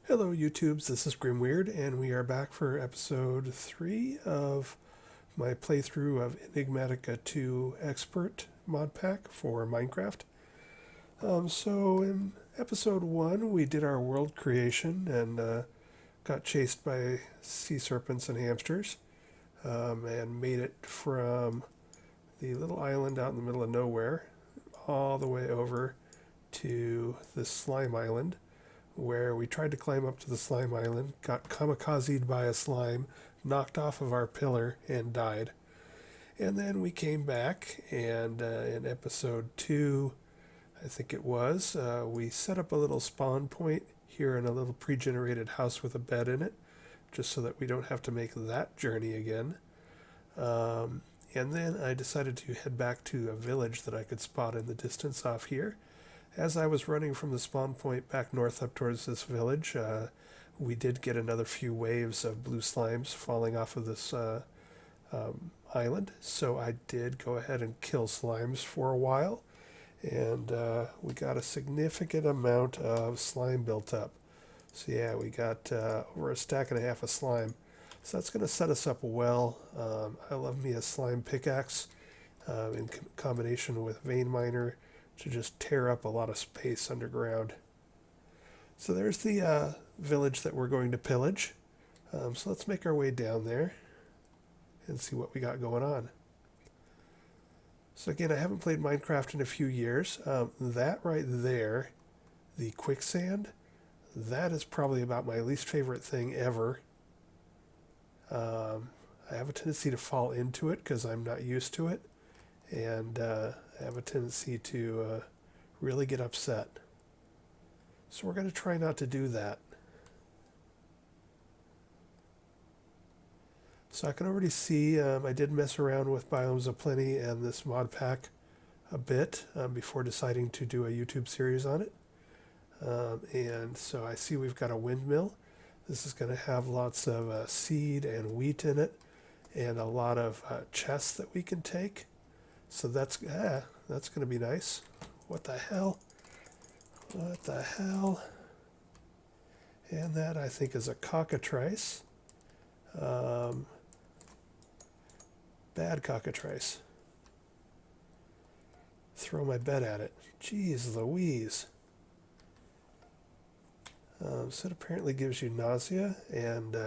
Hello YouTubes, this is Grimwyrd, and we are back for episode 3 of my playthrough of Enigmatica 2 Expert mod pack for Minecraft. So in episode 1 we did our world creation and got chased by sea serpents and hamsters and made it from the little island out in the middle of nowhere all the way over to this slime island, where we tried to climb up to the slime island, got kamikazed by a slime, knocked off of our pillar, and died. And then we came back, and in episode 2, I think it was, we set up a little spawn point here in a little pre-generated house with a bed in it, just so that we don't have to make that journey again. And then I decided to head back to a village that I could spot in the distance off here. As I was running from the spawn point back north up towards this village, we did get another few waves of blue slimes falling off of this island. So I did go ahead and kill slimes for a while, and we got a significant amount of slime built up. So yeah, we got over a stack and a half of slime. So that's going to set us up well. I love me a slime pickaxe in combination with vein miner to just tear up a lot of space underground. So there's the village that we're going to pillage. So let's make our way down there and see what we got going on. So again, I haven't played Minecraft in a few years. That right there, the quicksand, that is probably about my least favorite thing ever. I have a tendency to fall into it because I'm not used to it, and I have a tendency to really get upset. So we're going to try not to do that. So I can already see I did mess around with Biomes of Plenty and this mod pack a bit before deciding to do a YouTube series on it. And so I see we've got a windmill. This is going to have lots of seed and wheat in it, and a lot of chests that we can take. So that's going to be nice. What the hell? What the hell? And that, I think, is a cockatrice. Bad cockatrice. Throw my bed at it. Jeez Louise. So it apparently gives you nausea and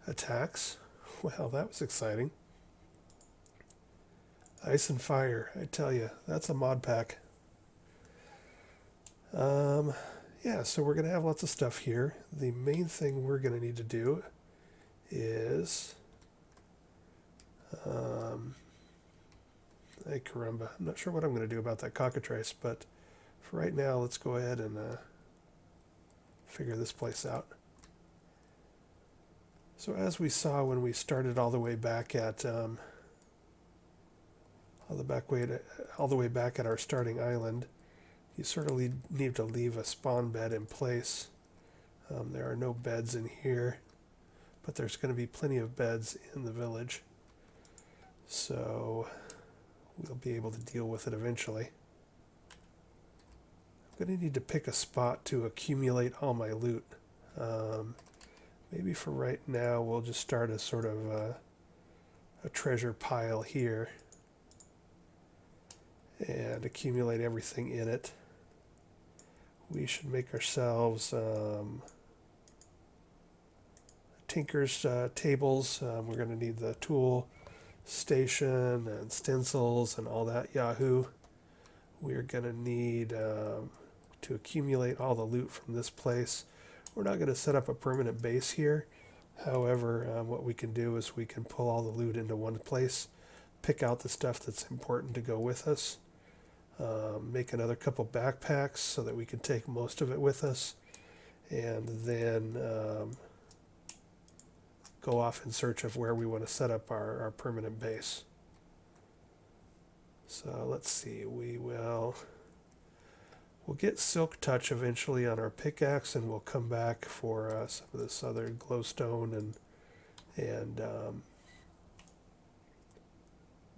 attacks. Well, that was exciting. Ice and fire, I tell you, that's a mod pack. Yeah, so we're going to have lots of stuff here. The main thing we're going to need to do is... Hey, caramba. I'm not sure what I'm going to do about that cockatrice, but for right now, let's go ahead and figure this place out. So as we saw when we started all the way back at all the way back at our starting island, you sort of need to leave a spawn bed in place. There are no beds in here, but there's going to be plenty of beds in the village, so we'll be able to deal with it eventually. I'm going to need to pick a spot to accumulate all my loot. Maybe for right now we'll just start a sort of a treasure pile here and accumulate everything in it. We should make ourselves tinker's tables. We're going to need the tool station and stencils and all that yahoo. We're going to need to accumulate all the loot from this place. We're not going to set up a permanent base here. However, what we can do is we can pull all the loot into one place, pick out the stuff that's important to go with us, make another couple backpacks so that we can take most of it with us, and then go off in search of where we want to set up our permanent base. So let's see, we'll get Silk Touch eventually on our pickaxe, and we'll come back for some of this other glowstone and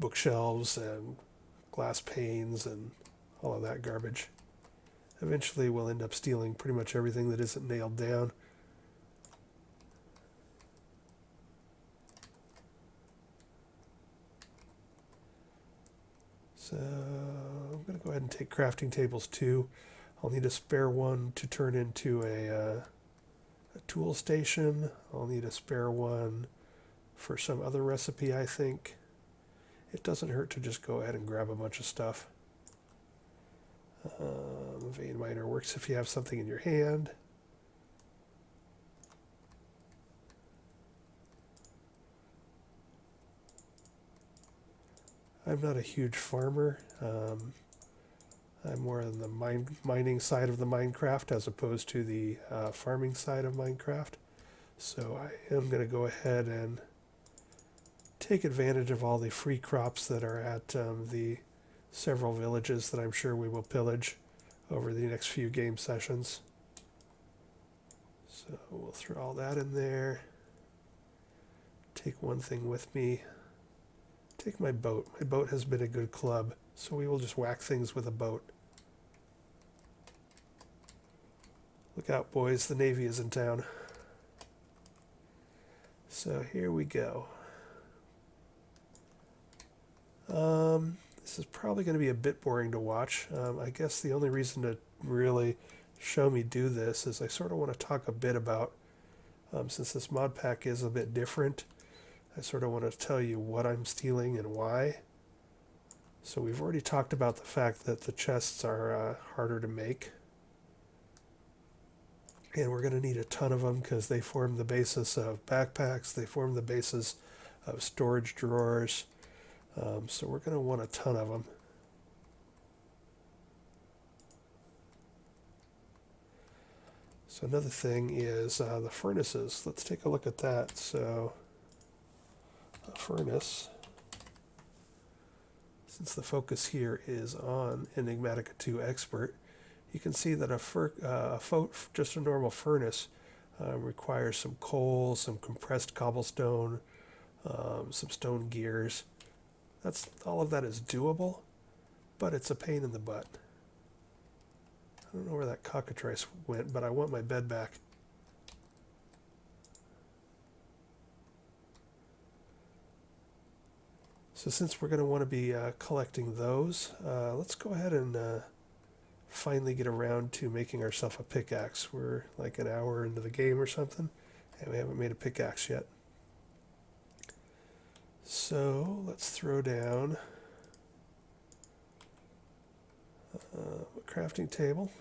bookshelves and glass panes and all of that garbage. Eventually we'll end up stealing pretty much everything that isn't nailed down. So I'm going to go ahead and take crafting tables too. I'll need a spare one to turn into a tool station. I'll need a spare one for some other recipe, I think. It doesn't hurt to just go ahead and grab a bunch of stuff. Vein miner works if you have something in your hand. I'm not a huge farmer. I'm more on the mining side of the Minecraft as opposed to the farming side of Minecraft. So I am going to go ahead and take advantage of all the free crops that are at the several villages that I'm sure we will pillage over the next few game sessions. So we'll throw all that in there. Take one thing with me. Take my boat. My boat has been a good club, so we will just whack things with a boat. Look out, boys, the Navy is in town. So here we go. This is probably going to be a bit boring to watch. I guess the only reason to really show me do this is I sort of want to talk a bit about, since this mod pack is a bit different, I sort of want to tell you what I'm stealing and why. So we've already talked about the fact that the chests are harder to make. And we're going to need a ton of them because they form the basis of backpacks, they form the basis of storage drawers. So we're going to want a ton of them. So another thing is the furnaces. Let's take a look at that. So a furnace, since the focus here is on Enigmatica 2 Expert, you can see that just a normal furnace requires some coal, some compressed cobblestone, some stone gears. All of that is doable, but it's a pain in the butt. I don't know where that cockatrice went, but I want my bed back. So since we're going to want to be collecting those, let's go ahead and finally get around to making ourselves a pickaxe. We're like an hour into the game or something, and we haven't made a pickaxe yet. So let's throw down a crafting table,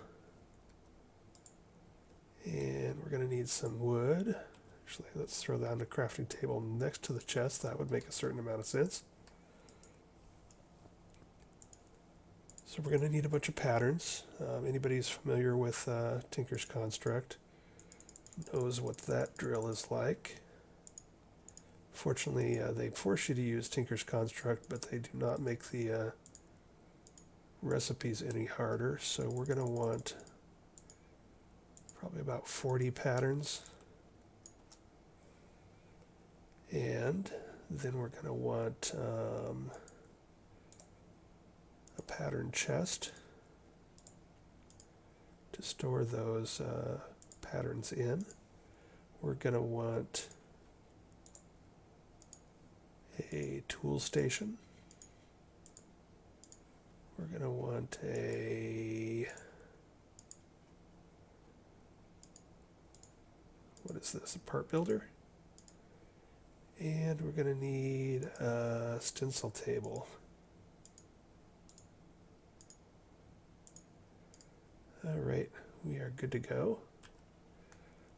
and we're going to need some wood. Actually, let's throw down the crafting table next to the chest. That would make a certain amount of sense. So we're going to need a bunch of patterns. Anybody who's familiar with Tinker's Construct knows what that drill is like. Fortunately, they force you to use Tinker's Construct, but they do not make the recipes any harder. So we're going to want probably about 40 patterns. And then we're going to want a pattern chest to store those patterns in. We're going to want a tool station. We're going to want what is this, a part builder? And we're going to need a stencil table. All right, we are good to go.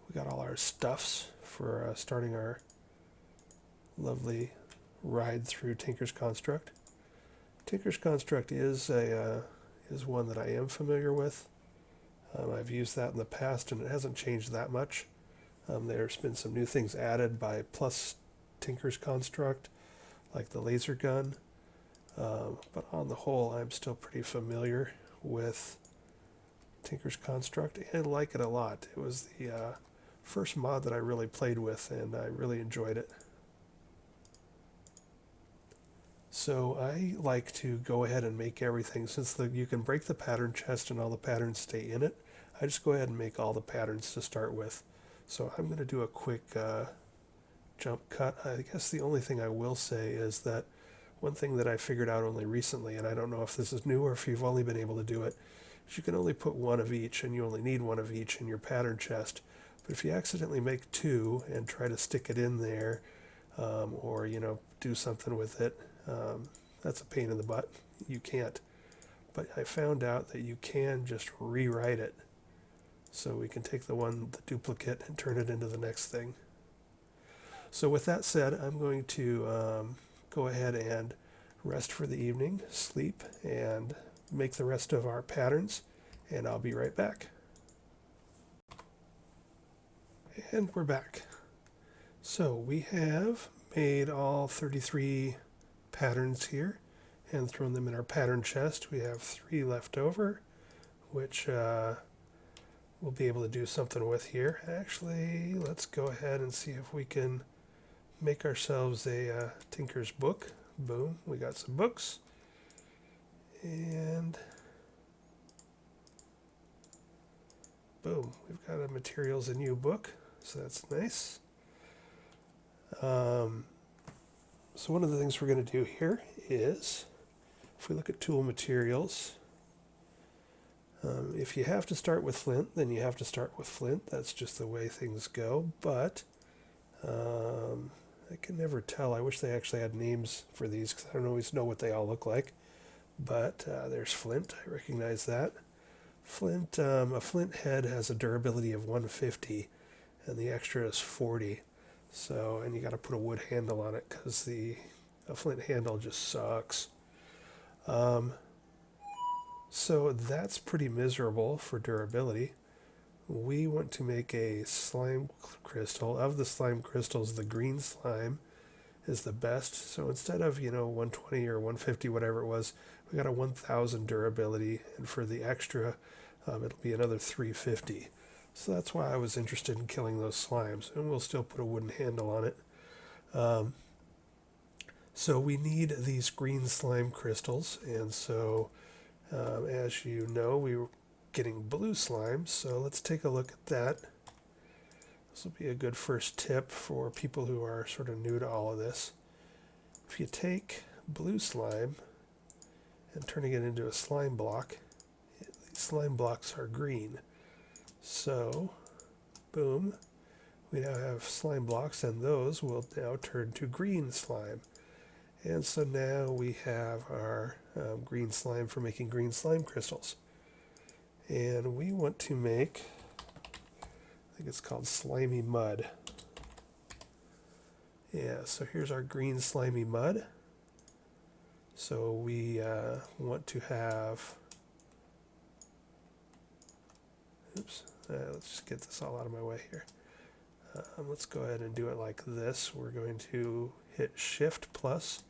We got all our stuffs for starting our lovely ride through Tinker's Construct. Tinker's Construct is one that I am familiar with. I've used that in the past, and it hasn't changed that much. There's been some new things added by Plus Tinker's Construct, like the laser gun. But on the whole, I'm still pretty familiar with Tinker's Construct and like it a lot. It was the first mod that I really played with, and I really enjoyed it. So I like to go ahead and make everything, since you can break the pattern chest and all the patterns stay in it. I just go ahead and make all the patterns to start with. So I'm going to do a quick jump cut. I guess the only thing I will say is that one thing that I figured out only recently, and I don't know if this is new or if you've only been able to do it, is you can only put one of each, and you only need one of each in your pattern chest. But if you accidentally make two and try to stick it in there, or do something with it, that's a pain in the butt. You can't. But I found out that you can just rewrite it. So we can take the duplicate, and turn it into the next thing. So with that said, I'm going to go ahead and rest for the evening, sleep, and make the rest of our patterns, and I'll be right back. And we're back. So we have made all 33 patterns here and thrown them in our pattern chest. We have 3 left over, which we'll be able to do something with here. Actually, let's go ahead and see if we can make ourselves a tinker's book. Boom, we got some books. And boom, we've got a materials and new book, so that's nice. So one of the things we're going to do here is, if we look at tool materials, if you have to start with flint, then you have to start with flint. That's just the way things go. But I can never tell. I wish they actually had names for these, because I don't always know what they all look like. But there's flint. I recognize that. Flint, a flint head has a durability of 150, and the extra is 40. So, and you got to put a wood handle on it, because a flint handle just sucks. So that's pretty miserable for durability. We want to make a slime crystal. Of the slime crystals, the green slime is the best. So instead of 120 or 150, whatever it was, we got a 1000 durability, and for the extra, it'll be another 350. So that's why I was interested in killing those slimes, and we'll still put a wooden handle on it. So we need these green slime crystals, and so as you know, we were getting blue slime, so let's take a look at that. This will be a good first tip for people who are sort of new to all of this. If you take blue slime and turning it into a slime block, these slime blocks are green. So, boom, we now have slime blocks, and those will now turn to green slime. And so now we have our green slime for making green slime crystals. And we want to make, I think it's called slimy mud. Yeah, so here's our green slimy mud. So we want to have, let's just get this all out of my way here. Let's go ahead and do it like this. We're going to hit Shift plus,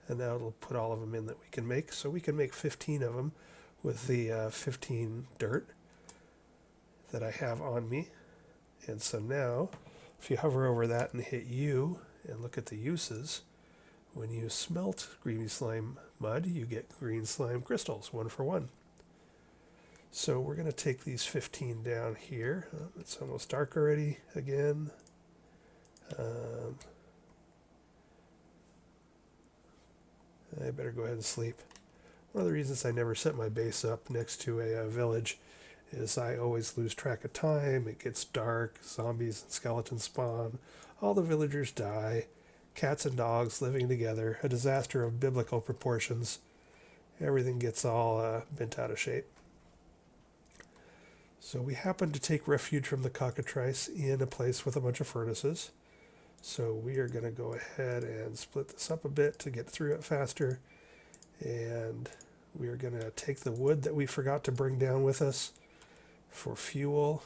and now it'll put all of them in that we can make. So we can make 15 of them with the 15 dirt that I have on me. And so now, if you hover over that and hit U and look at the uses, when you smelt green slime mud, you get green slime crystals, 1 for 1. So we're going to take these 15 down here. It's almost dark already again. I better go ahead and sleep. One of the reasons I never set my base up next to a village is I always lose track of time. It gets dark, zombies and skeletons spawn, all the villagers die, cats and dogs living together, a disaster of biblical proportions. Everything gets all bent out of shape. So we happen to take refuge from the cockatrice in a place with a bunch of furnaces. So we are going to go ahead and split this up a bit to get through it faster. And we are going to take the wood that we forgot to bring down with us for fuel.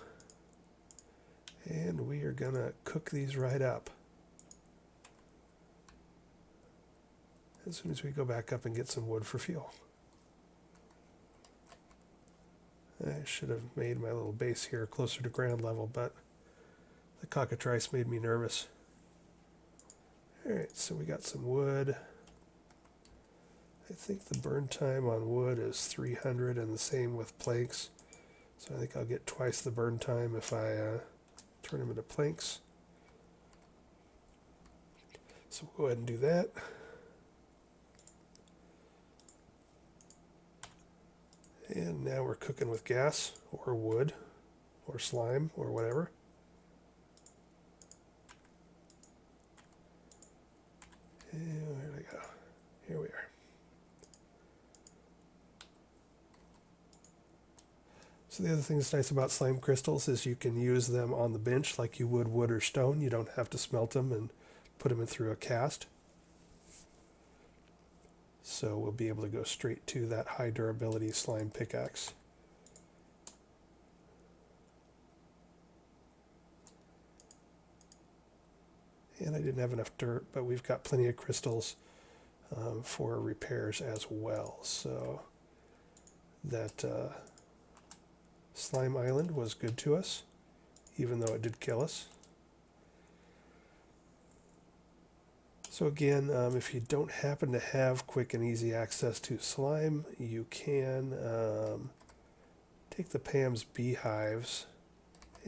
And we are going to cook these right up. As soon as we go back up and get some wood for fuel. I should have made my little base here closer to ground level, but the cockatrice made me nervous. Alright, so we got some wood. I think the burn time on wood is 300 and the same with planks. So I think I'll get twice the burn time if I turn them into planks. So we'll go ahead and do that. And now we're cooking with gas or wood or slime or whatever. And there we go. Here we are. So the other thing that's nice about slime crystals is you can use them on the bench like you would wood or stone. You don't have to smelt them and put them in through a cast. So we'll be able to go straight to that high durability slime pickaxe. And I didn't have enough dirt, but we've got plenty of crystals for repairs as well. So that slime island was good to us, even though it did kill us. So again, if you don't happen to have quick and easy access to slime, you can take the Pam's beehives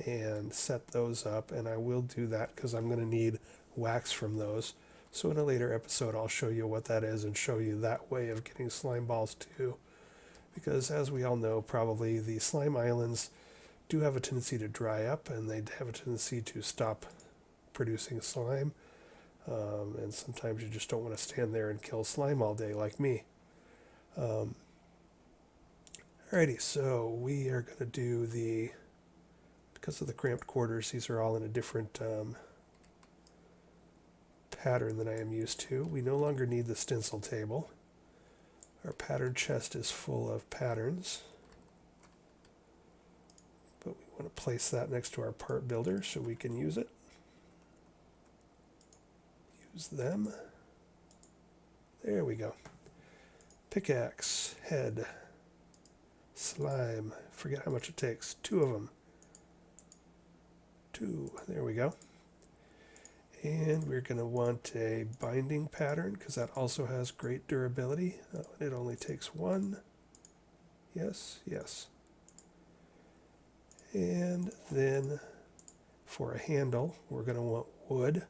and set those up, and I will do that because I'm going to need wax from those. So in a later episode I'll show you what that is and show you that way of getting slime balls too, because as we all know, probably the slime islands do have a tendency to dry up and they have a tendency to stop producing slime. And sometimes you just don't want to stand there and kill slime all day like me. Alrighty, so we are going to do because of the cramped quarters, these are all in a different pattern than I am used to. We no longer need the stencil table. Our pattern chest is full of patterns, but we want to place that next to our part builder so we can use it. Use them. There we go. Pickaxe, head, slime. Forget how much it takes. 2 of them. 2. There we go. And we're going to want a binding pattern because that also has great durability. It only takes 1. Yes, yes. And then for a handle, we're going to want wood,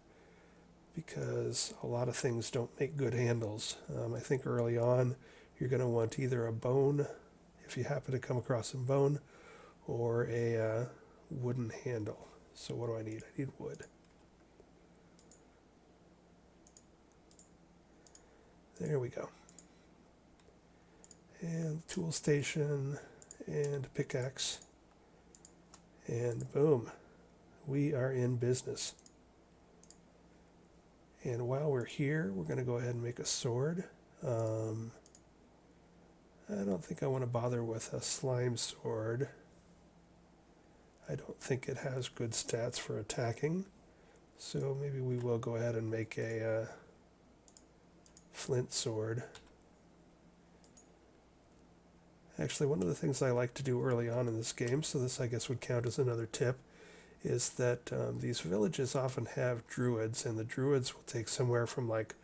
because a lot of things don't make good handles. I think early on you're going to want either a bone, if you happen to come across some bone, or a wooden handle. So what do I need? I need wood. There we go. And tool station and pickaxe. And boom, we are in business. And while we're here, we're going to go ahead and make a sword. I don't think I want to bother with a slime sword. I don't think it has good stats for attacking. So maybe we will go ahead and make a flint sword. Actually, one of the things I like to do early on in this game, so this I guess would count as another tip, is that these villages often have druids, and the druids will take somewhere from like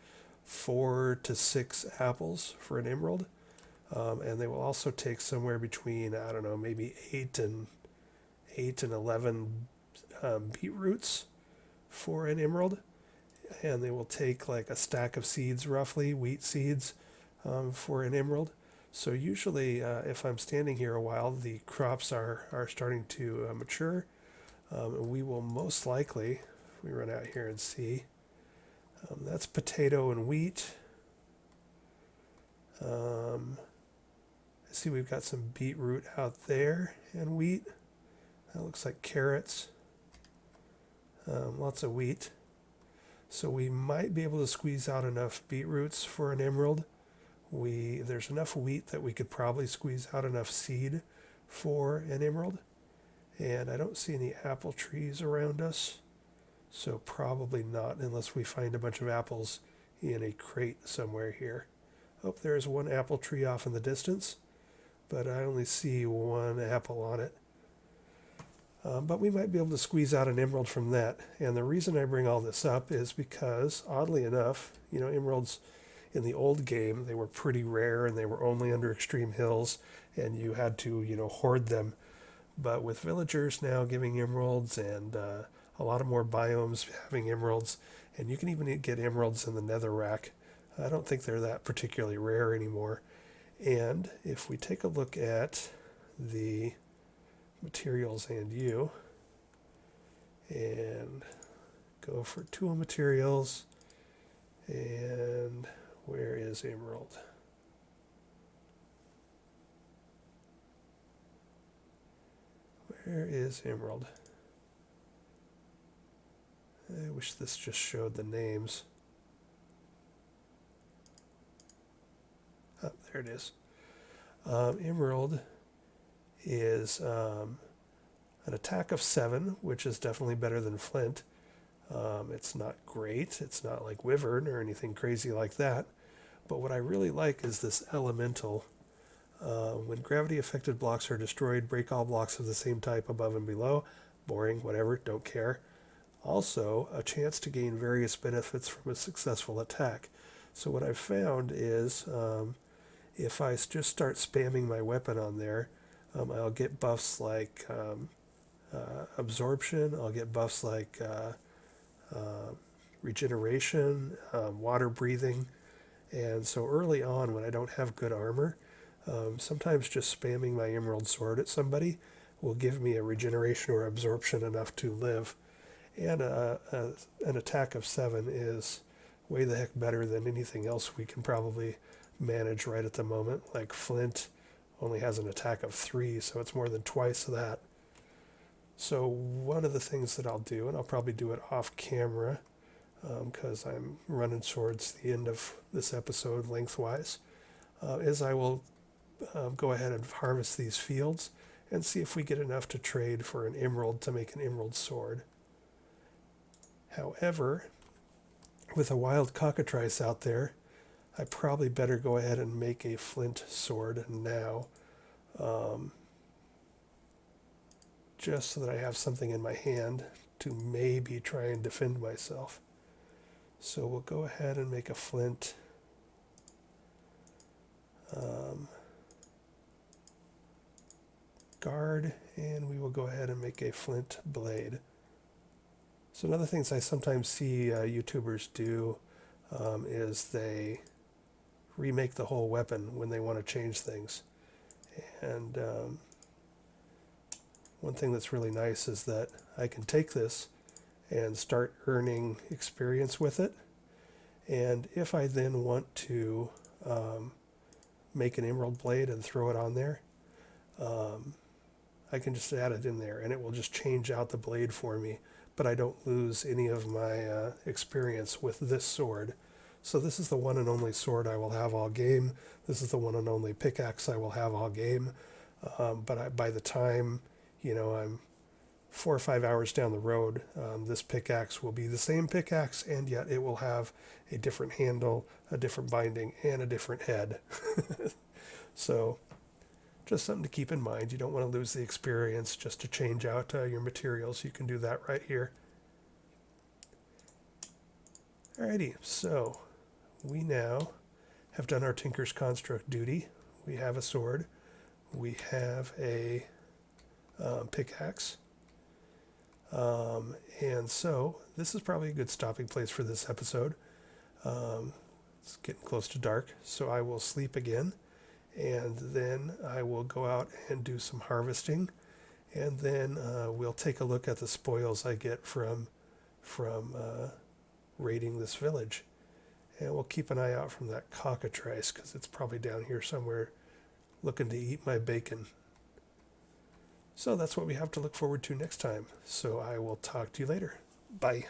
4 to 6 apples for an emerald, and they will also take somewhere between, I don't know, maybe 8 and 11 beetroots for an emerald, and they will take like a stack of seeds, roughly wheat seeds, for an emerald. So usually, if I'm standing here a while, the crops are starting to mature. And we will most likely, if we run out here and see, that's potato and wheat. I see we've got some beetroot out there and wheat. That looks like carrots. Lots of wheat. So we might be able to squeeze out enough beetroots for an emerald. There's enough wheat that we could probably squeeze out enough seed for an emerald. And I don't see any apple trees around us, so probably not unless we find a bunch of apples in a crate somewhere here. Oh, there's one apple tree off in the distance, but I only see 1 apple on it. But we might be able to squeeze out an emerald from that. And the reason I bring all this up is because, oddly enough, emeralds in the old game, they were pretty rare and they were only under extreme hills, and you had to, hoard them. But with villagers now giving emeralds and a lot of more biomes having emeralds, and you can even get emeralds in the netherrack, I don't think they're that particularly rare anymore. And if we take a look at the materials and go for tool materials, and where is emerald? Where is emerald? I wish this just showed the names. Oh, there it is. Emerald is an attack of 7, which is definitely better than flint. It's not great. It's not like Wyvern or anything crazy like that. But what I really like is this elemental. When gravity-affected blocks are destroyed, break all blocks of the same type above and below. Boring, whatever, don't care. Also, a chance to gain various benefits from a successful attack. So what I've found is if I just start spamming my weapon on there, I'll get buffs like absorption, I'll get buffs like regeneration, water breathing. And so early on, when I don't have good armor, sometimes just spamming my emerald sword at somebody will give me a regeneration or absorption enough to live. And an attack of 7 is way the heck better than anything else we can probably manage right at the moment. Like Flint only has an attack of 3, so it's more than twice that. So one of the things that I'll do, and I'll probably do it off camera because I'm running towards the end of this episode lengthwise, is I will go ahead and harvest these fields and see if we get enough to trade for an emerald to make an emerald sword. However, with a wild cockatrice out there, I probably better go ahead and make a flint sword now, just so that I have something in my hand to maybe try and defend myself. So we'll go ahead and make a flint guard, and we will go ahead and make a flint blade. So another things I sometimes see YouTubers do is they remake the whole weapon when they want to change things. And one thing that's really nice is that I can take this and start earning experience with it. And if I then want to make an emerald blade and throw it on there, I can just add it in there and it will just change out the blade for me, but I don't lose any of my experience with this sword. So this is the one and only sword I will have all game. This is the one and only pickaxe I will have all game. But by the time, I'm 4 or 5 hours down the road, this pickaxe will be the same pickaxe, and yet it will have a different handle, a different binding, and a different head. So just something to keep in mind. You don't want to lose the experience just to change out your materials. You can do that right here. Alrighty, so we now have done our Tinker's Construct duty. We have a sword. We have a pickaxe. And so this is probably a good stopping place for this episode. It's getting close to dark, so I will sleep again, and then I will go out and do some harvesting, and then we'll take a look at the spoils I get from raiding this village. And we'll keep an eye out from that cockatrice, because it's probably down here somewhere looking to eat my bacon. So that's what we have to look forward to next time. So I will talk to you later. Bye.